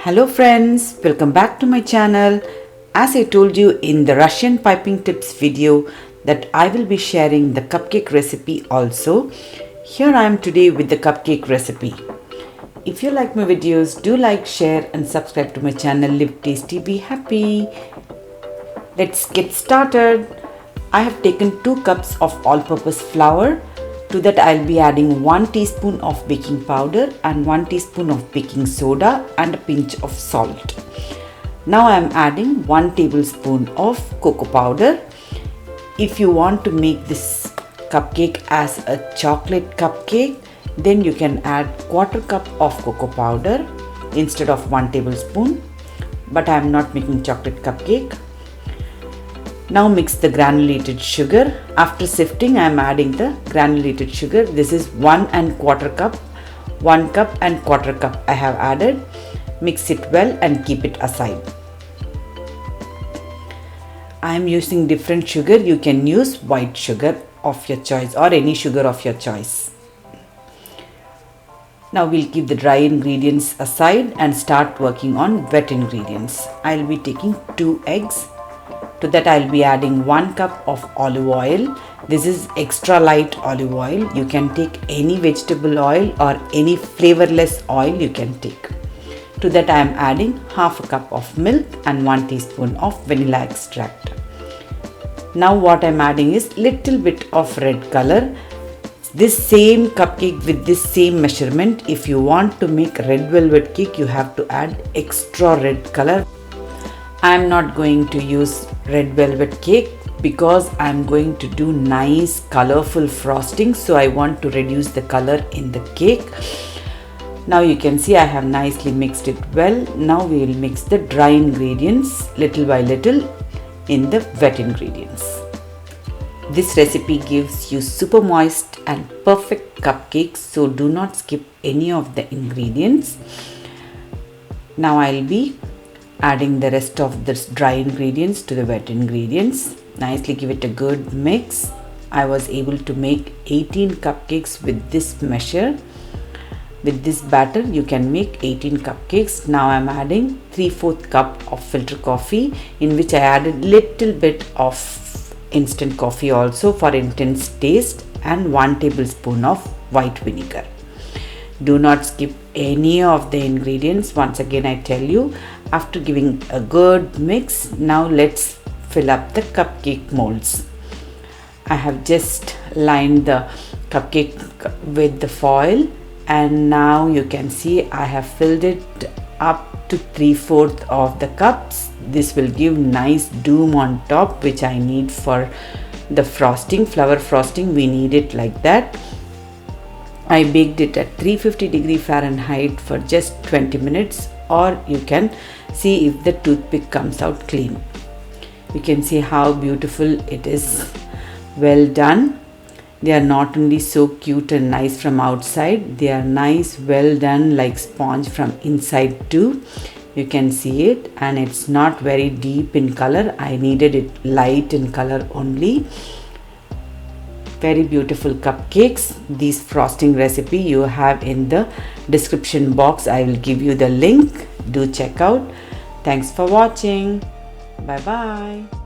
Hello friends, welcome back to my channel. As I told you in the Russian piping tips video that I will be sharing the cupcake recipe also. Here I am today with the cupcake recipe. If you like my videos, do like, share and subscribe to my channel. Live tasty, be happy. Let's get started. I have taken 2 cups of all-purpose flour. To that I'll be adding 1 teaspoon of baking powder and 1 teaspoon of baking soda and a pinch of salt. Now I am adding 1 tablespoon of cocoa powder. If you want to make this cupcake as a chocolate cupcake, then you can add 1/4 cup of cocoa powder instead of 1 tablespoon. But I am not making chocolate cupcake. Now mix the granulated sugar. After sifting, I am adding the granulated sugar. This is 1 1/4 cup. 1 cup and 1/4 cup I have added. Mix it well and keep it aside. I am using different sugar. You can use white sugar of your choice or any sugar of your choice. Now we'll keep the dry ingredients aside and start working on wet ingredients. I'll be taking 2 eggs. To that I'll be adding 1 cup of olive oil. This is extra light olive oil. You can take any vegetable oil or any flavorless oil you can take. To that I am adding 1/2 cup of milk and 1 teaspoon of vanilla extract. Now what I'm adding is little bit of red color. This same cupcake with this same measurement. If you want to make red velvet cake, you have to add extra red color. I am not going to use red velvet cake because I am going to do nice colorful frosting, so I want to reduce the color in the cake. Now you can see I have nicely mixed it well. Now we will mix the dry ingredients little by little in the wet ingredients. This recipe gives you super moist and perfect cupcakes, so do not skip any of the ingredients. Now I'll be adding the rest of this dry ingredients to the wet ingredients. Nicely give it a good mix. I was able to make 18 cupcakes with this measure. With this batter you can make 18 cupcakes. Now I'm adding 3/4 cup of filter coffee, in which I added little bit of instant coffee also for intense taste, and 1 tablespoon of white vinegar. Do not skip any of the ingredients. Once again I tell you, after giving a good mix, now let's fill up the cupcake molds. I have just lined the cupcake with the foil, and now you can see I have filled it up to 3/4 of the cups. This will give nice dome on top, which I need for the frosting, flower frosting. We need it like that. I baked it at 350 Fahrenheit for just 20 minutes, or you can see if the toothpick comes out clean. You can see how beautiful it is. Well done. They are not only so cute and nice from outside, they are nice, well done, like sponge from inside too. You can see it, and it's not very deep in color. I needed it light in color only. Very beautiful cupcakes. These frosting recipe you have in the description box. I will give you the link. Do check out. Thanks for watching. Bye bye.